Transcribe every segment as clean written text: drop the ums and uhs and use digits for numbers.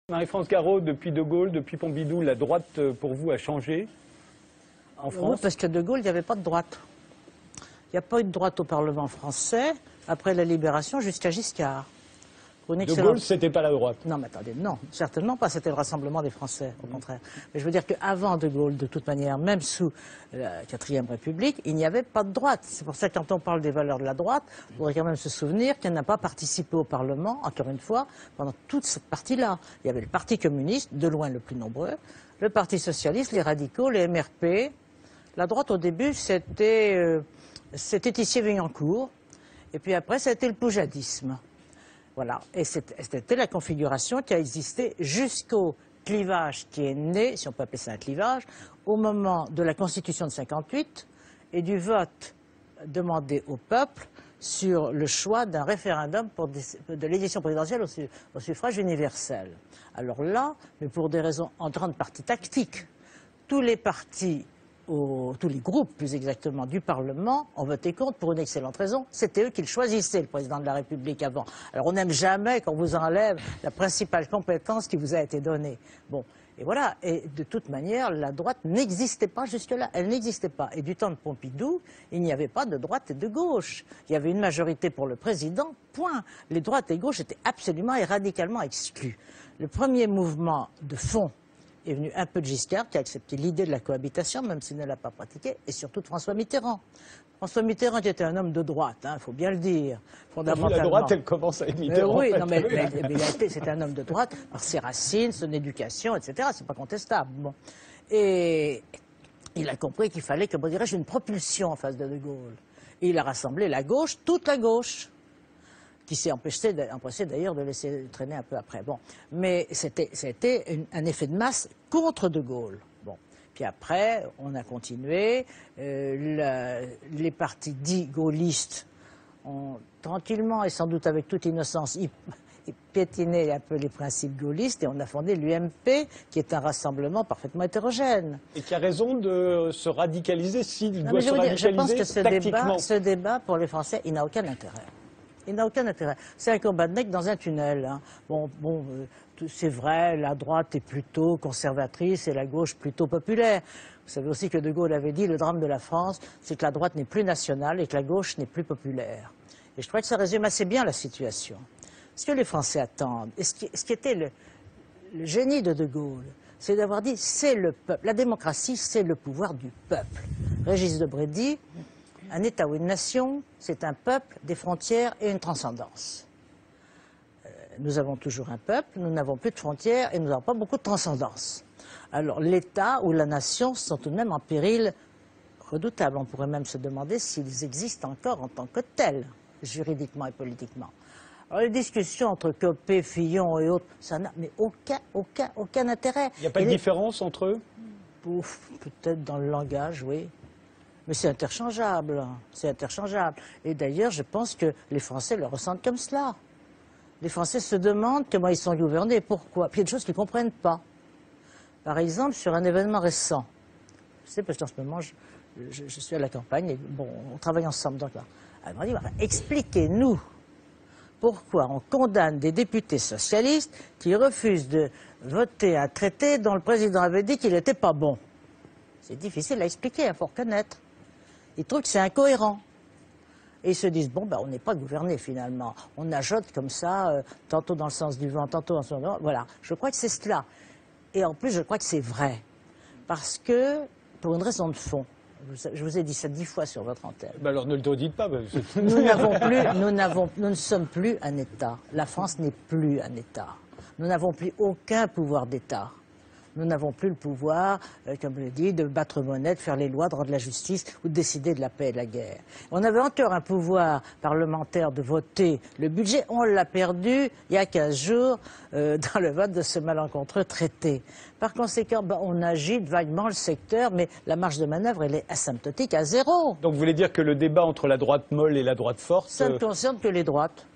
Marie-France Garot, depuis De Gaulle, depuis Pompidou, la droite, pour vous, a changé en France? Oui, parce que De Gaulle, il n'y avait pas de droite. Il n'y a pas eu de droite au Parlement français après la Libération jusqu'à Giscard. De Gaulle, c'était pas la droite? Non, mais attendez, non, certainement pas, c'était le Rassemblement des Français, au contraire. Mais je veux dire qu'avant De Gaulle, de toute manière, même sous la 4e République, il n'y avait pas de droite. C'est pour ça que quand on parle des valeurs de la droite, il faudrait quand même se souvenir qu'elle n'a pas participé au Parlement, encore une fois, pendant toute cette partie-là. Il y avait le Parti communiste, de loin le plus nombreux, le Parti socialiste, les radicaux, les MRP. La droite, au début, c'était Thiessier-Vaillancourt, et puis après, c'était le poujadisme. Voilà, et c'était la configuration qui a existé jusqu'au clivage qui est né, si on peut appeler ça un clivage, au moment de la Constitution de 58 et du vote demandé au peuple sur le choix d'un référendum de l'élection présidentielle au suffrage universel. Alors là, mais pour des raisons en grande partie tactiques, tous les partis, tous les groupes plus exactement du Parlement ont voté contre pour une excellente raison. C'était eux qui le choisissaient, le président de la République avant. Alors on n'aime jamais qu'on vous enlève la principale compétence qui vous a été donnée. Bon, et voilà. Et de toute manière, la droite n'existait pas jusque-là. Elle n'existait pas. Et du temps de Pompidou, il n'y avait pas de droite et de gauche. Il y avait une majorité pour le président, point. Les droites et gauches étaient absolument et radicalement exclues. Le premier mouvement de fond est venu un peu de Giscard, qui a accepté l'idée de la cohabitation, même s'il ne l'a pas pratiquée, et surtout de François Mitterrand. François Mitterrand qui était un homme de droite, il faut bien le dire, fondamentalement. La droite, elle commence à être Mitterrand. Oui, non, mais c'était un homme de droite par ses racines, son éducation, etc. C'est pas contestable. Bon. Et il a compris qu'il fallait, comment dirais-je, une propulsion en face de De Gaulle. Et il a rassemblé la gauche, toute la gauche, qui s'est empêché d'ailleurs de laisser traîner un peu après. Bon. Mais c'était un effet de masse contre De Gaulle. Bon. Puis après, on a continué. Les partis dits gaullistes ont tranquillement et sans doute avec toute innocence piétiné un peu les principes gaullistes et on a fondé l'UMP, qui est un rassemblement parfaitement hétérogène. Et qui a raison de se radicaliser s'il doit se radicaliser je pense que tactiquement. ce débat, pour les Français, il n'a aucun intérêt. Il n'a aucun intérêt. C'est un combat de mecs dans un tunnel. Hein. C'est vrai, la droite est plutôt conservatrice et la gauche plutôt populaire. Vous savez aussi que De Gaulle avait dit, le drame de la France, c'est que la droite n'est plus nationale et que la gauche n'est plus populaire. Et je crois que ça résume assez bien la situation. Ce que les Français attendent, et ce qui était le génie de Gaulle, c'est d'avoir dit, c'est le peuple. La démocratie, c'est le pouvoir du peuple. Régis Debray dit, un État ou une nation, c'est un peuple, des frontières et une transcendance. Nous avons toujours un peuple, nous n'avons plus de frontières et nous n'avons pas beaucoup de transcendance. Alors l'État ou la nation sont tout de même en péril redoutable. On pourrait même se demander s'ils existent encore en tant que tels, juridiquement et politiquement. Alors les discussions entre Copé, Fillon et autres, ça n'a mais aucun intérêt. Il n'y a pas de différence entre eux? Peut-être dans le langage, oui. Mais c'est interchangeable, c'est interchangeable. Et d'ailleurs, je pense que les Français le ressentent comme cela. Les Français se demandent comment ils sont gouvernés et pourquoi. Puis il y a des choses qu'ils ne comprennent pas. Par exemple, sur un événement récent. Je sais, parce qu'en ce moment, je suis à la campagne et bon, on travaille ensemble. Donc là, elle m'a dit, expliquez-nous pourquoi on condamne des députés socialistes qui refusent de voter un traité dont le président avait dit qu'il n'était pas bon. C'est difficile à expliquer, il faut reconnaître. Ils trouvent que c'est incohérent. Et ils se disent, bon, on n'est pas gouverné finalement. On ajoute comme ça, tantôt dans le sens du vent, tantôt dans le sens du vent. Voilà, je crois que c'est cela. Et en plus, je crois que c'est vrai. Parce que, pour une raison de fond, je vous ai dit ça 10 fois sur votre antenne. Alors ne le redites pas. Nous ne sommes plus un État. La France n'est plus un État. Nous n'avons plus aucun pouvoir d'État. Nous n'avons plus le pouvoir, comme je l'ai dit, de battre monnaie, de faire les lois, de rendre la justice ou de décider de la paix et de la guerre. On avait encore un pouvoir parlementaire de voter le budget. On l'a perdu il y a 15 jours dans le vote de ce malencontreux traité. Par conséquent, on agite vaguement le secteur, mais la marge de manœuvre, elle est asymptotique à zéro. Donc vous voulez dire que le débat entre la droite molle et la droite forte... Ça ne concerne que les droites.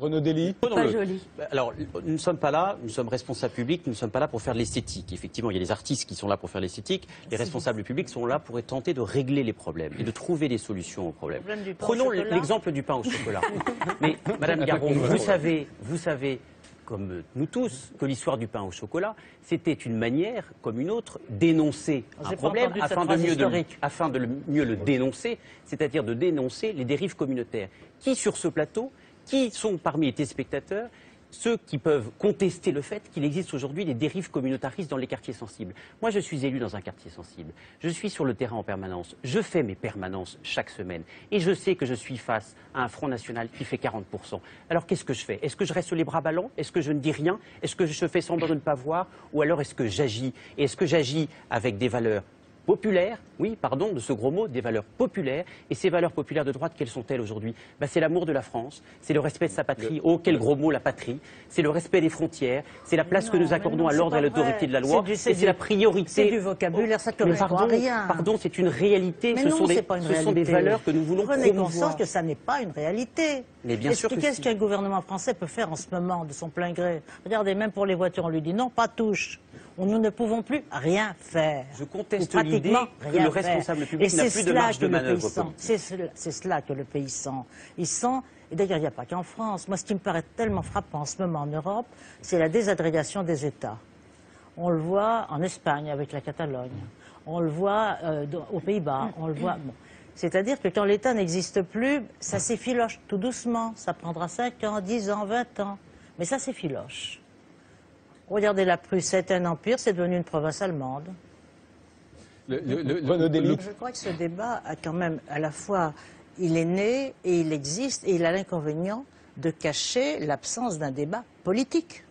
Renaud Dely. Pas joli. Alors, nous ne sommes pas là, nous sommes responsables publics, nous ne sommes pas là pour faire l'esthétique. Effectivement, il y a les artistes qui sont là pour faire l'esthétique, les responsables publics sont là pour tenter de régler les problèmes et de trouver des solutions aux problèmes. Prenons l'exemple du pain au chocolat. Mais, Madame Garot, vous savez comme nous tous, que l'histoire du pain au chocolat, c'était une manière, comme une autre, d'énoncer un problème afin de mieux le dénoncer, c'est-à-dire de dénoncer les dérives communautaires. Qui, sur ce plateau, qui sont parmi les téléspectateurs, ceux qui peuvent contester le fait qu'il existe aujourd'hui des dérives communautaristes dans les quartiers sensibles. Moi, je suis élu dans un quartier sensible. Je suis sur le terrain en permanence. Je fais mes permanences chaque semaine. Et je sais que je suis face à un Front National qui fait 40%. Alors, qu'est-ce que je fais? Est-ce que je reste les bras ballants? Est-ce que je ne dis rien? Est-ce que je fais semblant de ne pas voir? Ou alors, est-ce que j'agis? Et est-ce que j'agis avec des valeurs populaires, oui, pardon, de ce gros mot, des valeurs populaires. Et ces valeurs populaires de droite, quelles sont-elles aujourd'hui? C'est l'amour de la France, c'est le respect de sa patrie. Oh, quel gros mot, la patrie. C'est le respect des frontières, c'est la place que nous accordons à l'ordre et à l'autorité de la loi. Et c'est la priorité. C'est du vocabulaire, ça ne correspond à rien. Pardon, c'est une réalité. Ce sont des valeurs que nous voulons promouvoir. Prenez conscience que ça n'est pas une réalité. Mais bien sûr que qu'est-ce qu'un gouvernement français peut faire en ce moment de son plein gré? Regardez, même pour les voitures, on lui dit non, pas touche. Nous ne pouvons plus rien faire. Je conteste l'idée que le responsable public n'a plus de marge de manœuvre. C'est cela que le pays sent. Il sent, et d'ailleurs il n'y a pas qu'en France, moi ce qui me paraît tellement frappant en ce moment en Europe, c'est la désagrégation des États. On le voit en Espagne avec la Catalogne, on le voit aux Pays-Bas, on le voit... Bon. C'est-à-dire que quand l'État n'existe plus, ça s'effiloche tout doucement. Ça prendra 5 ans, 10 ans, 20 ans. Mais ça s'effiloche. Regardez la Prusse, c'était un empire, c'est devenu une province allemande. Je crois que ce débat a quand même, à la fois, il est né et il existe, et il a l'inconvénient de cacher l'absence d'un débat politique.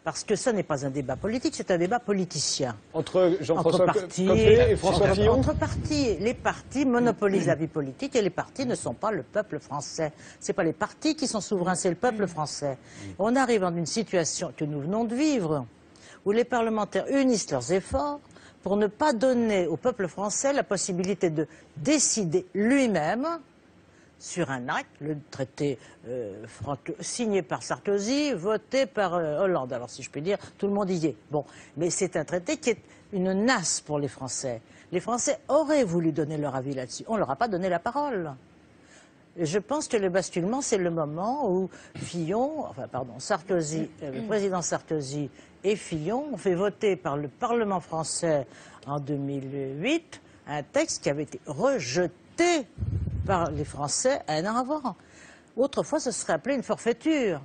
Parce que ce n'est pas un débat politique, c'est un débat politicien. Entre Jean-François Copé et François Fillon. Entre partis. Les partis monopolisent la vie politique et les partis ne sont pas le peuple français. Ce n'est pas les partis qui sont souverains, c'est le peuple français. On arrive dans une situation que nous venons de vivre, où les parlementaires unissent leurs efforts pour ne pas donner au peuple français la possibilité de décider lui-même sur un acte, le traité signé par Sarkozy, voté par Hollande. Alors si je puis dire, tout le monde y est. Bon, mais c'est un traité qui est une nasse pour les Français. Les Français auraient voulu donner leur avis là-dessus. On ne leur a pas donné la parole. Et je pense que le basculement, c'est le moment où Sarkozy, le président Sarkozy et Fillon ont fait voter par le Parlement français en 2008 un texte qui avait été rejeté par les Français un an avant. Autrefois, ce serait appelé une forfaiture.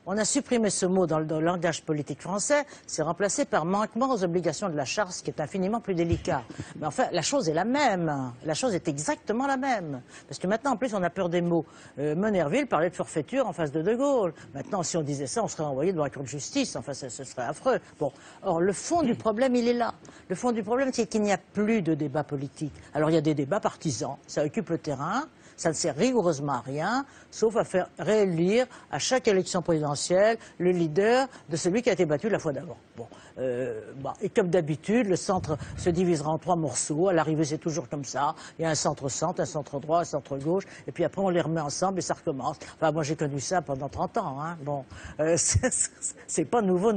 On a supprimé ce mot dans le langage politique français, c'est remplacé par manquement aux obligations de la charte, ce qui est infiniment plus délicat. Mais enfin, la chose est la même. La chose est exactement la même. Parce que maintenant, en plus, on a peur des mots. Monnerville parlait de forfaiture en face de Gaulle. Maintenant, si on disait ça, on serait envoyé devant la Cour de justice. Enfin, ce serait affreux. Bon. Or, le fond du problème, il est là. Le fond du problème, c'est qu'il n'y a plus de débat politique. Alors, il y a des débats partisans. Ça occupe le terrain. Ça ne sert rigoureusement à rien, sauf à faire réélire à chaque élection présidentielle le leader de celui qui a été battu la fois d'avant. Bon, et comme d'habitude, le centre se divisera en 3 morceaux. À l'arrivée, c'est toujours comme ça. Il y a un centre-centre, un centre-droit, un centre-gauche, et puis après, on les remet ensemble et ça recommence. Enfin, moi, j'ai connu ça pendant 30 ans. Hein. Bon, c'est pas nouveau.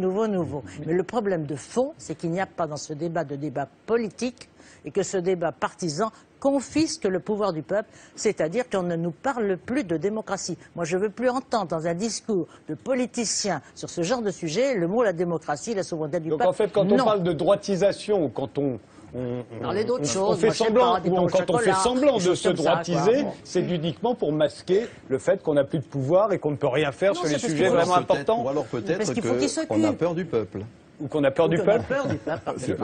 Mais le problème de fond, c'est qu'il n'y a pas dans ce débat de débat politique et que ce débat partisan confisque le pouvoir du peuple, c'est-à-dire qu'on ne nous parle plus de démocratie. Moi, je ne veux plus entendre dans un discours de politiciens sur ce genre de sujet le mot la démocratie, la souveraineté du peuple. Donc en fait, quand on parle de droitisation, ou quand on fait semblant de se droitiser, c'est uniquement pour masquer le fait qu'on n'a plus de pouvoir et qu'on ne peut rien faire sur les sujets vraiment importants. Ou alors peut-être qu'on a peur du peuple. Ou qu'on a peur du peuple.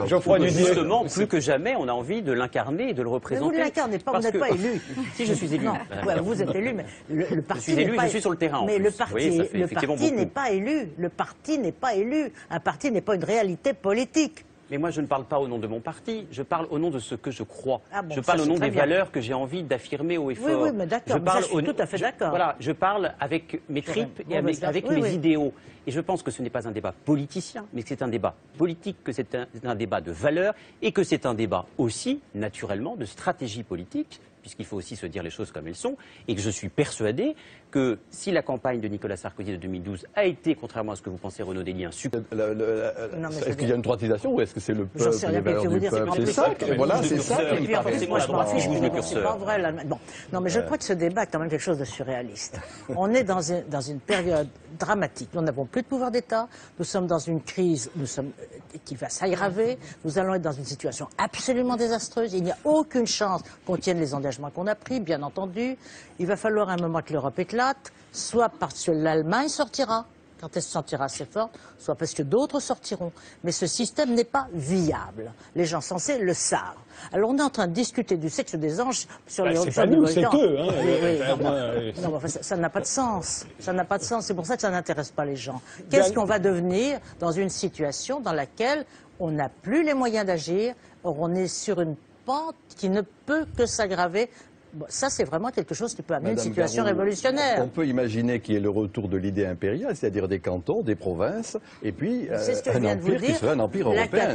Geoffroy Dudier. Justement, plus que jamais, on a envie de l'incarner et de le représenter. Mais vous ne l'incarnez pas, vous n'êtes pas élu. Si, je suis élu. Non, ouais, vous êtes élu, mais le parti je suis élu, je suis sur le terrain. Mais le parti n'est pas élu. Le parti n'est pas élu. Un parti n'est pas une réalité politique. Mais moi, je ne parle pas au nom de mon parti, je parle au nom de ce que je crois. Ah bon, je parle au nom des valeurs que j'ai envie d'affirmer haut et fort. Oui, mais d'accord, je suis tout à fait d'accord. Voilà, je parle avec mes tripes et avec mes idéaux. Et je pense que ce n'est pas un débat politicien, mais que c'est un débat politique, que c'est un débat de valeurs et que c'est un débat aussi, naturellement, de stratégie politique, puisqu'il faut aussi se dire les choses comme elles sont, et que je suis persuadé que si la campagne de Nicolas Sarkozy de 2012 a été, contrairement à ce que vous pensez, Renaud Dely, un succès... Est-ce qu'il y a une droitisation ou est-ce que c'est le peuple, les valeurs du peuple? C'est ça, voilà, c'est ça. Moi, je m'en fiche, c'est pas vrai. Bon. Non, mais je crois que ce débat est quand même quelque chose de surréaliste. On est dans une période dramatique. Nous n'avons plus de pouvoir d'État. Nous sommes dans une crise qui va s'aggraver. Nous allons être dans une situation absolument désastreuse. Il n'y a aucune chance qu'on tienne les engagements qu'on a pris, bien entendu. Il va falloir un moment que l'Europe éclate, soit parce que l'Allemagne sortira, quand elle se sentira assez forte, soit parce que d'autres sortiront. Mais ce système n'est pas viable. Les gens censés le savent. Alors on est en train de discuter du sexe des anges sur les c'est pas nous, c'est eux. Non, ça n'a pas de sens. Ça n'a pas de sens. C'est pour ça que ça n'intéresse pas les gens. Qu'est-ce qu'on va devenir dans une situation dans laquelle on n'a plus les moyens d'agir? Or, on est sur une pente qui ne peut que s'aggraver. Bon, ça, c'est vraiment quelque chose qui peut amener une situation révolutionnaire. On peut imaginer qu'il y ait le retour de l'idée impériale, c'est-à-dire des cantons, des provinces, et puis un empire qui serait un empire européen.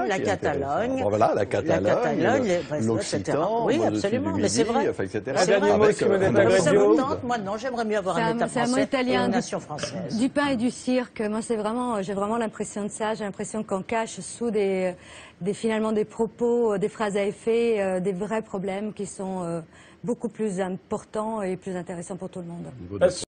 La Catalogne, l'Occitan, oui, absolument, mais c'est vrai. Etc. Moi, non, j'aimerais mieux avoir un État français et une nation française. Du pain et du cirque, moi, j'ai vraiment l'impression de ça. J'ai l'impression qu'on cache sous finalement des propos, des phrases à effet, des vrais problèmes qui sont beaucoup plus importants et plus intéressants pour tout le monde.